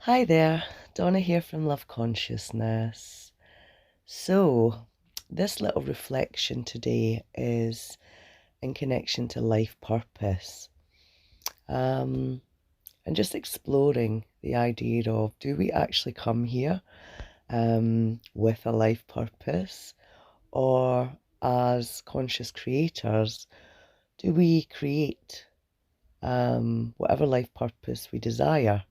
Hi there, Donna here from Love Consciousness. So, this little reflection today is in connection to life purpose. And just exploring the idea of, do we actually come here with a life purpose, or as conscious creators, do we create whatever life purpose we desire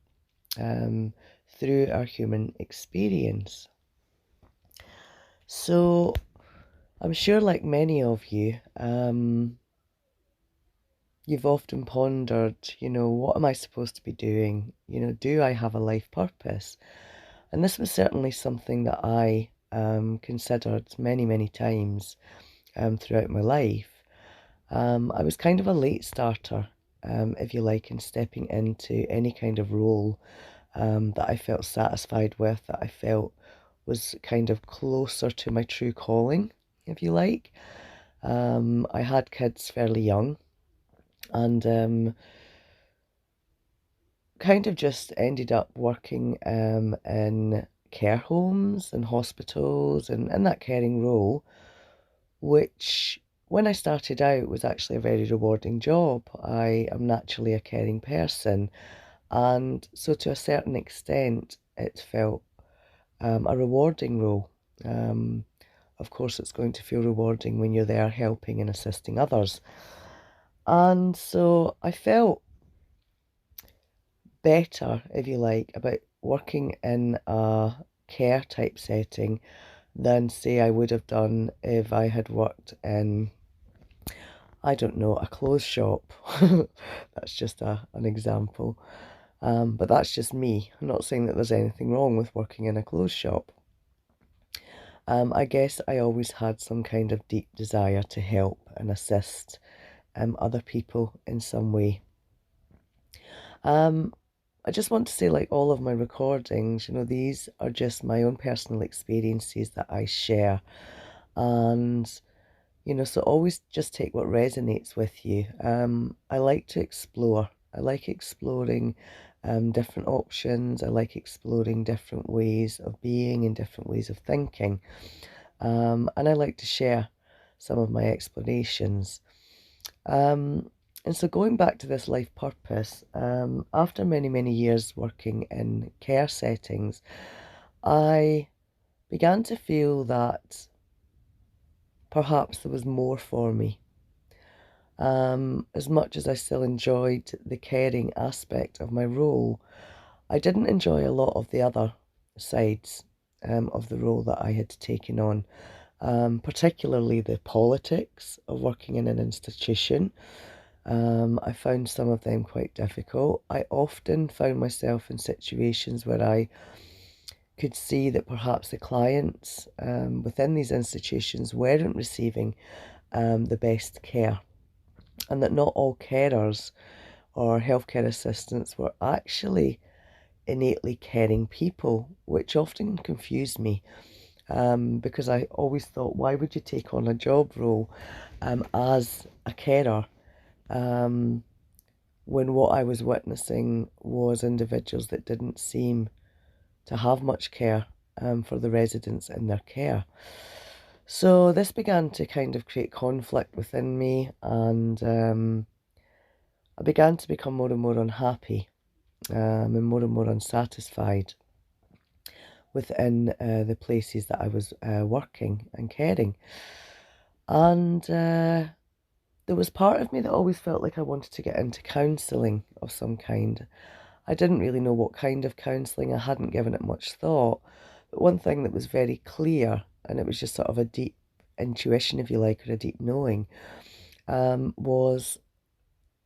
um, through our human experience? So I'm sure, like many of you, you've often pondered, what am I supposed to be doing? Do I have a life purpose? And this was certainly something that I considered many, many times throughout my life. I was kind of a late starter, if you like, in stepping into any kind of role that I felt satisfied with, that I felt was kind of closer to my true calling, if you like. I had kids fairly young, and kind of just ended up working in care homes and hospitals and in that caring role, which when I started out was actually a very rewarding job. I am naturally a caring person, and so to a certain extent it felt a rewarding role. Um, of course, it's going to feel rewarding when you're there helping and assisting others. And so I felt better, if you like, about working in a care type setting than, say, I would have done if I had worked in, I don't know, a clothes shop. That's just an example. But that's just me. I'm not saying that there's anything wrong with working in a clothes shop. I guess I always had some kind of deep desire to help and assist other people in some way. Um, I just want to say, like all of my recordings, these are just my own personal experiences that I share. And, so always just take what resonates with you. I like to explore. I like exploring different options. I like exploring different ways of being and different ways of thinking. And I like to share some of my explorations. Um, and so going back to this life purpose, after many, many years working in care settings, I began to feel that perhaps there was more for me. As much as I still enjoyed the caring aspect of my role, I didn't enjoy a lot of the other sides of the role that I had taken on, particularly the politics of working in an institution. I found some of them quite difficult. I often found myself in situations where I could see that perhaps the clients within these institutions weren't receiving the best care, and that not all carers or healthcare assistants were actually innately caring people, which often confused me. Because I always thought, why would you take on a job role as a carer when what I was witnessing was individuals that didn't seem to have much care for the residents in their care. So this began to kind of create conflict within me, and I began to become more and more unhappy and more unsatisfied within the places that I was working and caring. And there was part of me that always felt like I wanted to get into counselling of some kind. I didn't really know what kind of counselling, I hadn't given it much thought. But one thing that was very clear, and it was just sort of a deep intuition, if you like, or a deep knowing, was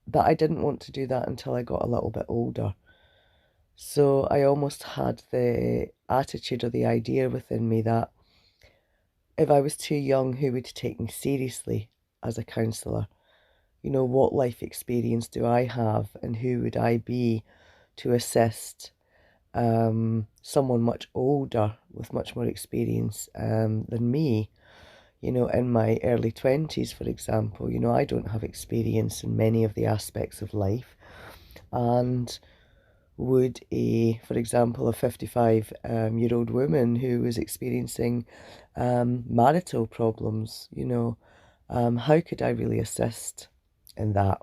that I didn't want to do that until I got a little bit older. So I almost had the attitude or the idea within me that if I was too young, who would take me seriously as a counsellor? What life experience do I have, and who would I be to assist someone much older with much more experience than me? In my early 20s, for example, I don't have experience in many of the aspects of life. And would for example, a 55-year-old woman who was experiencing marital problems, how could I really assist in that?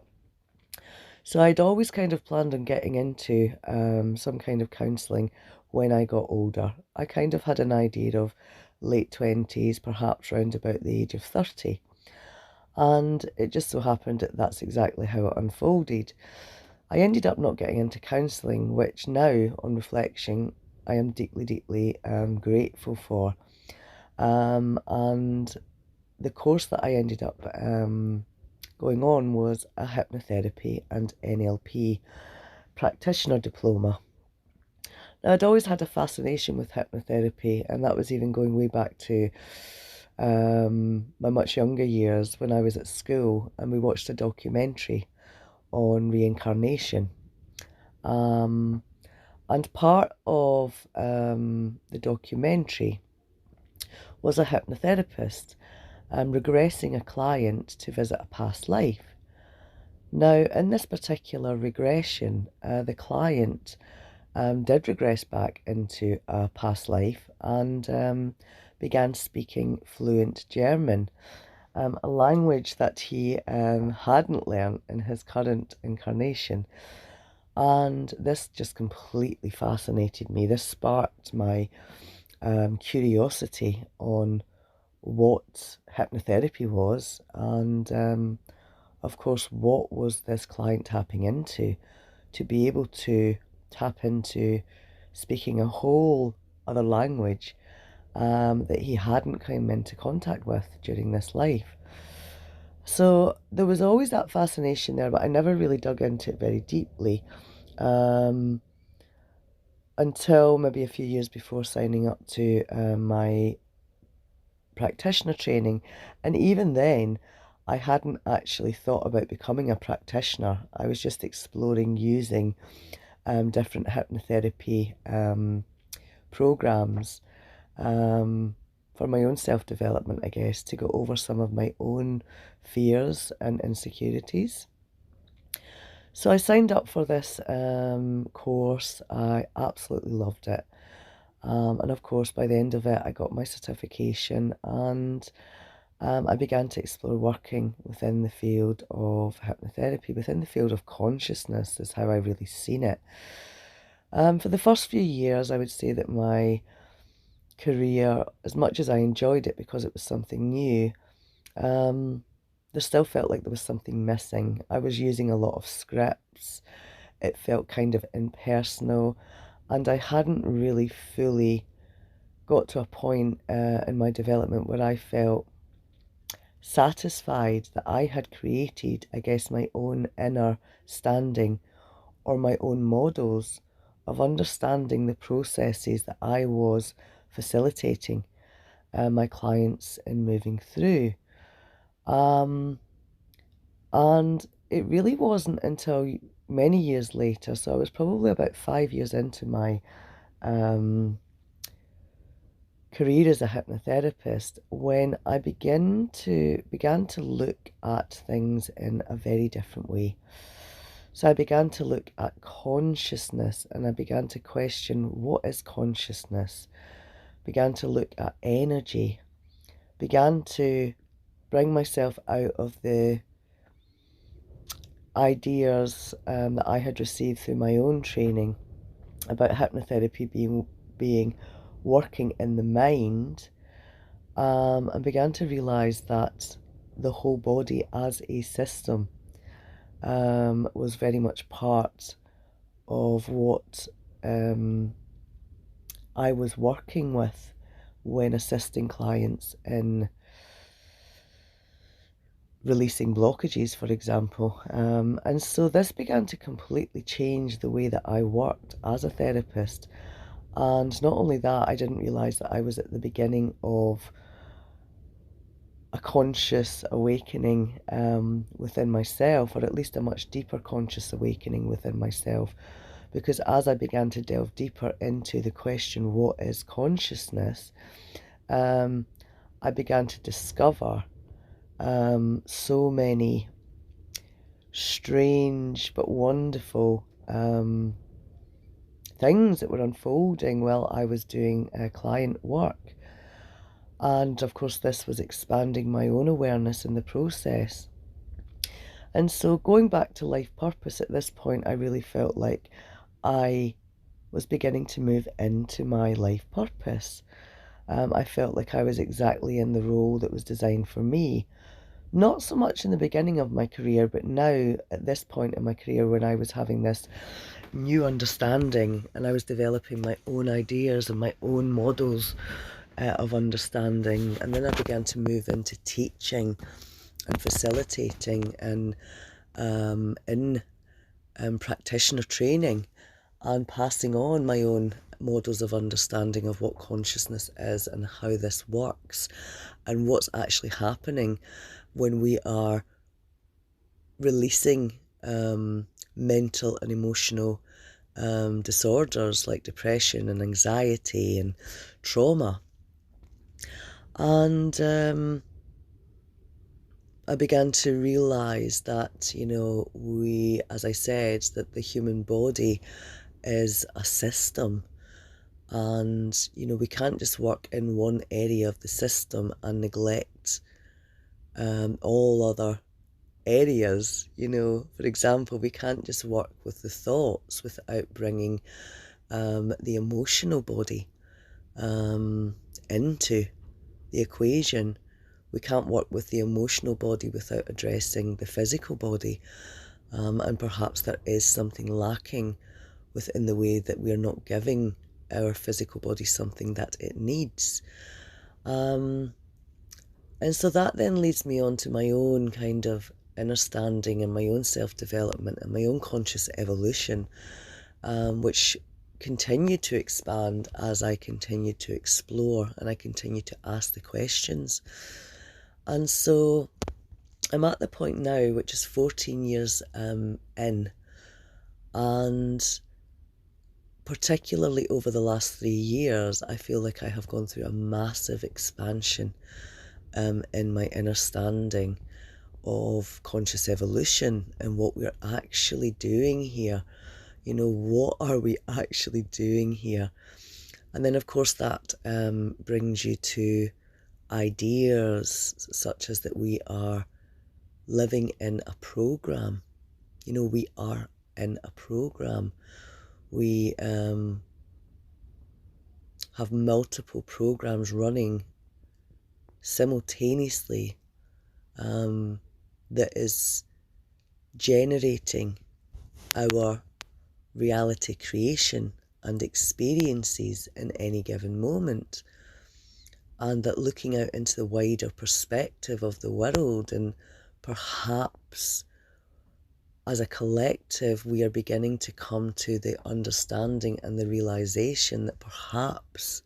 So I'd always kind of planned on getting into some kind of counselling when I got older. I kind of had an idea of late 20s, perhaps round about the age of 30. And it just so happened that that's exactly how it unfolded. I ended up not getting into counselling, which now, on reflection, I am deeply, deeply grateful for. And the course that I ended up going on was a hypnotherapy and NLP practitioner diploma. Now, I'd always had a fascination with hypnotherapy, and that was even going way back to my much younger years when I was at school and we watched a documentary on reincarnation. And part of the documentary was a hypnotherapist regressing a client to visit a past life. Now, in this particular regression, the client did regress back into a past life and began speaking fluent German, a language that he hadn't learnt in his current incarnation. And this just completely fascinated me. This sparked my curiosity on what hypnotherapy was and of course what was this client tapping into to be able to tap into speaking a whole other language that he hadn't come into contact with during this life. So there was always that fascination there, but I never really dug into it very deeply until maybe a few years before signing up to my practitioner training. And even then, I hadn't actually thought about becoming a practitioner. I was just exploring using different hypnotherapy programs for my own self-development, I guess, to go over some of my own fears and insecurities. So I signed up for this course. I absolutely loved it. And of course, by the end of it, I got my certification and I began to explore working within the field of hypnotherapy, within the field of consciousness is how I really seen it. For the first few years, I would say that my career, as much as I enjoyed it because it was something new, there still felt like there was something missing. I was using a lot of scripts. It felt kind of impersonal, and I hadn't really fully got to a point in my development where I felt satisfied that I had created, I guess, my own inner standing or my own models of understanding the processes that I was facilitating my clients in moving through. And it really wasn't until many years later, so I was probably about 5 years into my career as a hypnotherapist, when I began to look at things in a very different way. So I began to look at consciousness and I began to question, what is consciousness? Began to look at energy, began to bring myself out of the ideas that I had received through my own training about hypnotherapy being working in the mind, and began to realize that the whole body as a system was very much part of what I was working with when assisting clients in releasing blockages, for example. And so this began to completely change the way that I worked as a therapist. And not only that, I didn't realise that I was at the beginning of a conscious awakening within myself, or at least a much deeper conscious awakening within myself. Because as I began to delve deeper into the question, what is consciousness, I began to discover so many strange but wonderful things that were unfolding while I was doing client work. And of course, this was expanding my own awareness in the process. And so going back to life purpose at this point, I really felt like I was beginning to move into my life purpose. I felt like I was exactly in the role that was designed for me. Not so much in the beginning of my career, but now at this point in my career when I was having this new understanding and I was developing my own ideas and my own models of understanding. And then I began to move into teaching and facilitating and in practitioner training and passing on my own models of understanding of what consciousness is and how this works and what's actually happening when we are releasing mental and emotional disorders like depression and anxiety and trauma. And I began to realize that, we, as I said, that the human body is a system, and, we can't just work in one area of the system and neglect all other areas. For example, we can't just work with the thoughts without bringing the emotional body into the equation. We can't work with the emotional body without addressing the physical body, and perhaps there is something lacking within the way that we're not giving our physical body something that it needs. And so that then leads me on to my own kind of understanding and my own self-development and my own conscious evolution, which continued to expand as I continued to explore and I continued to ask the questions. And so I'm at the point now, which is 14 years in, and particularly over the last 3 years, I feel like I have gone through a massive expansion in my understanding of conscious evolution and what we're actually doing here. What are we actually doing here? And then, of course, that brings you to ideas such as that we are living in a program. We are in a program. We have multiple programs running simultaneously that is generating our reality creation and experiences in any given moment, and that looking out into the wider perspective of the world, and perhaps as a collective we are beginning to come to the understanding and the realization that perhaps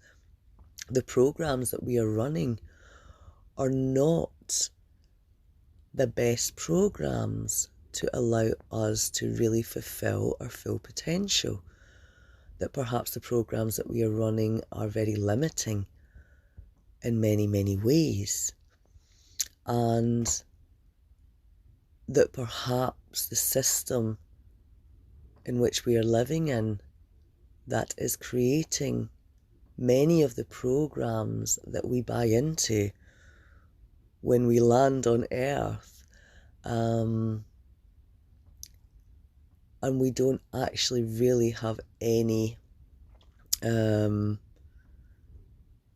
the programs that we are running are not the best programs to allow us to really fulfill our full potential. That perhaps the programs that we are running are very limiting in many, many ways. And that perhaps the system in which we are living in that is creating many of the programs that we buy into when we land on Earth, and we don't actually really have any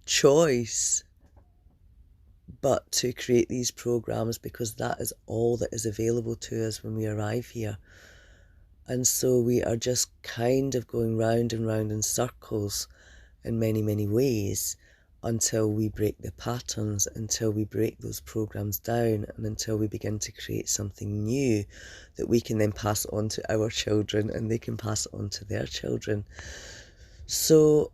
choice but to create these programs, because that is all that is available to us when we arrive here. And so we are just kind of going round and round in circles in many, many ways until we break the patterns, until we break those programs down, and until we begin to create something new that we can then pass on to our children and they can pass on to their children. So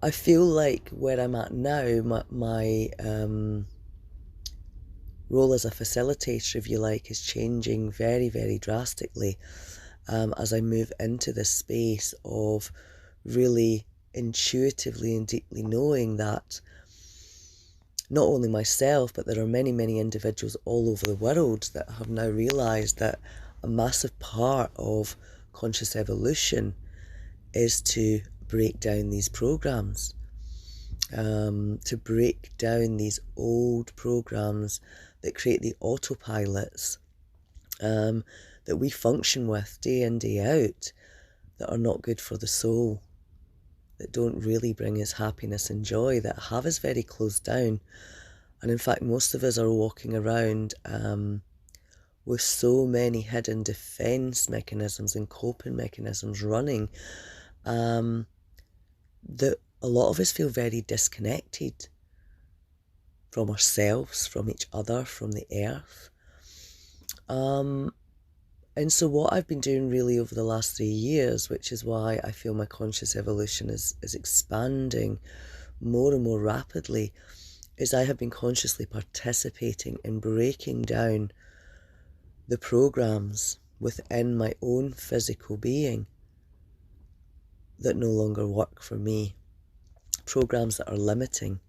I feel like where I'm at now, my role as a facilitator, if you like, is changing very, very drastically as I move into this space of really intuitively and deeply knowing that not only myself, but there are many, many individuals all over the world that have now realised that a massive part of conscious evolution is to break down these programs, to break down these old programs that create the autopilots that we function with day in, day out, that are not good for the soul, that don't really bring us happiness and joy, that have us very closed down. And in fact, most of us are walking around with so many hidden defense mechanisms and coping mechanisms running that a lot of us feel very disconnected from ourselves, from each other, from the earth. And so what I've been doing really over the last 3 years, which is why I feel my conscious evolution is expanding more and more rapidly, is I have been consciously participating in breaking down the programs within my own physical being that no longer work for me. Programs that are limiting,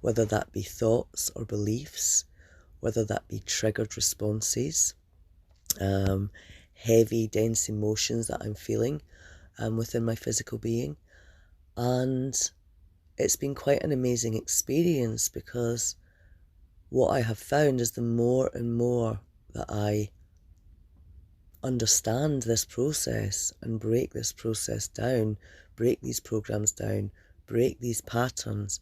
whether that be thoughts or beliefs, whether that be triggered responses, heavy, dense emotions that I'm feeling within my physical being. And it's been quite an amazing experience, because what I have found is the more and more that I understand this process and break this process down, break these programs down, break these patterns,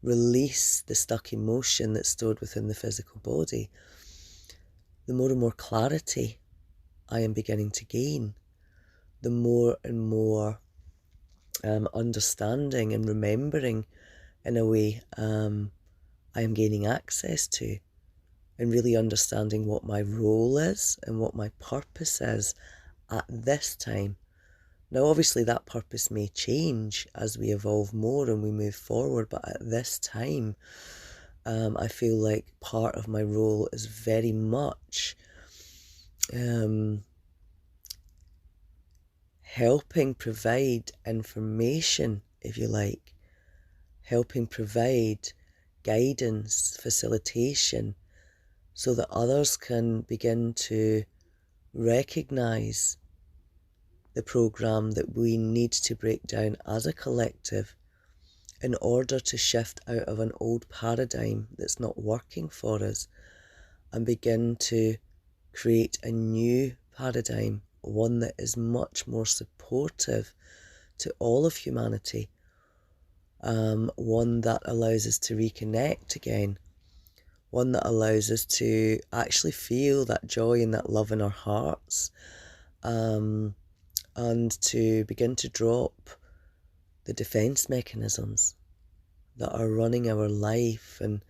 release the stuck emotion that's stored within the physical body, the more and more clarity I am beginning to gain, the more and more understanding and remembering, in a way, I am gaining access to, and really understanding what my role is and what my purpose is at this time. Now, obviously, that purpose may change as we evolve more and we move forward, but at this time, I feel like part of my role is very much helping provide information, if you like, helping provide guidance, facilitation, so that others can begin to recognize the program that we need to break down as a collective in order to shift out of an old paradigm that's not working for us and begin to create a new paradigm, one that is much more supportive to all of humanity, one that allows us to reconnect again, one that allows us to actually feel that joy and that love in our hearts, and to begin to drop the defense mechanisms that are running our life and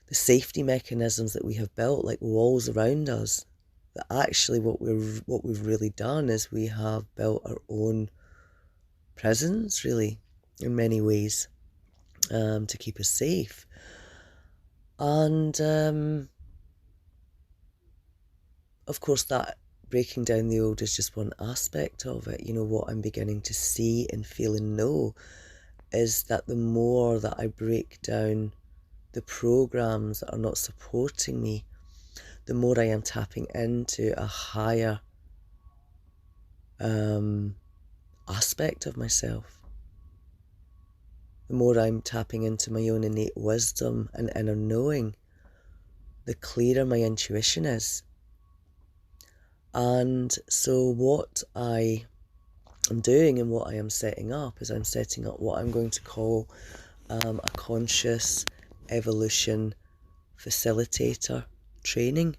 the safety mechanisms that we have built, like walls around us. That actually what we've really done is we have built our own prisons, really, in many ways, to keep us safe. And of course, that breaking down the old is just one aspect of it. You know, what I'm beginning to see and feel and know is that the more that I break down the programs that are not supporting me, the more I am tapping into a higher aspect of myself. The more I'm tapping into my own innate wisdom and inner knowing, the clearer my intuition is. And so what I am doing and what I am setting up is I'm setting up what I'm going to call a conscious evolution facilitator training.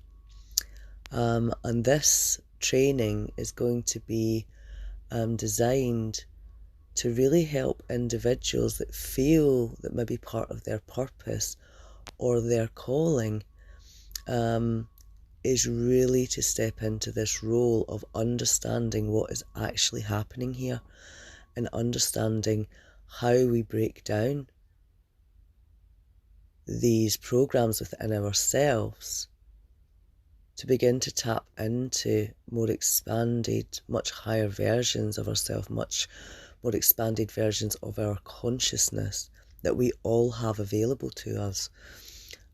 And this training is going to be designed to really help individuals that feel that maybe part of their purpose or their calling is really to step into this role of understanding what is actually happening here and understanding how we break down these programs within ourselves to begin to tap into more expanded, much higher versions of ourselves, much more expanded versions of our consciousness that we all have available to us.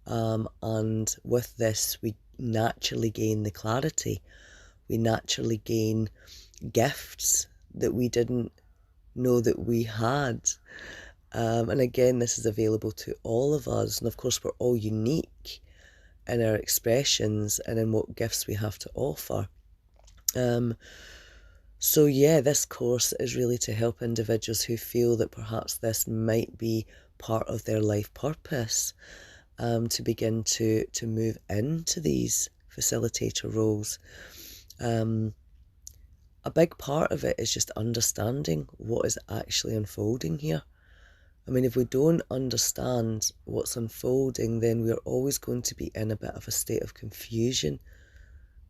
And with this, we naturally gain the clarity we naturally gain gifts that we didn't know that we had. And again, this is available to all of us. And of course, we're all unique in our expressions and in what gifts we have to offer. So yeah, this course is really to help individuals who feel that perhaps this might be part of their life purpose, to begin to move into these facilitator roles. A big part of it is just understanding what is actually unfolding here. I mean, if we don't understand what's unfolding, then we're always going to be in a bit of a state of confusion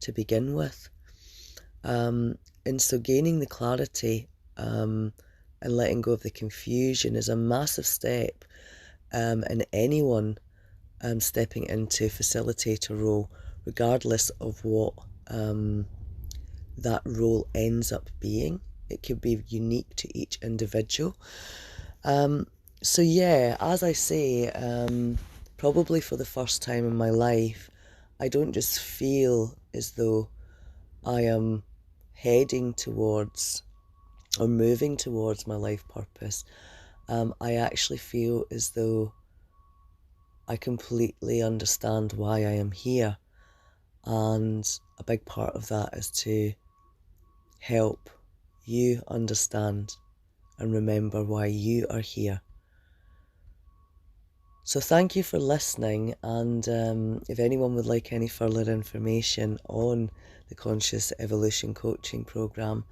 to begin with. And so gaining the clarity and letting go of the confusion is a massive step in anyone stepping into facilitator role, regardless of what that role ends up being. It could be unique to each individual. So yeah, as I say, probably for the first time in my life, I don't just feel as though I am heading towards or moving towards my life purpose. I actually feel as though I completely understand why I am here. And a big part of that is to help you understand and remember why you are here. So thank you for listening, and if anyone would like any further information on the Conscious Evolution Coaching Programme,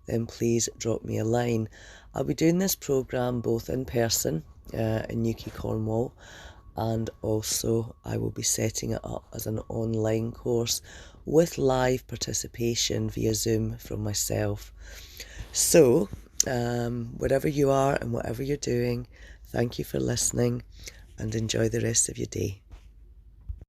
then please drop me a line. I'll be doing this programme both in person in Newquay, Cornwall, and also I will be setting it up as an online course with live participation via Zoom from myself. So wherever you are and whatever you're doing, thank you for listening, and enjoy the rest of your day.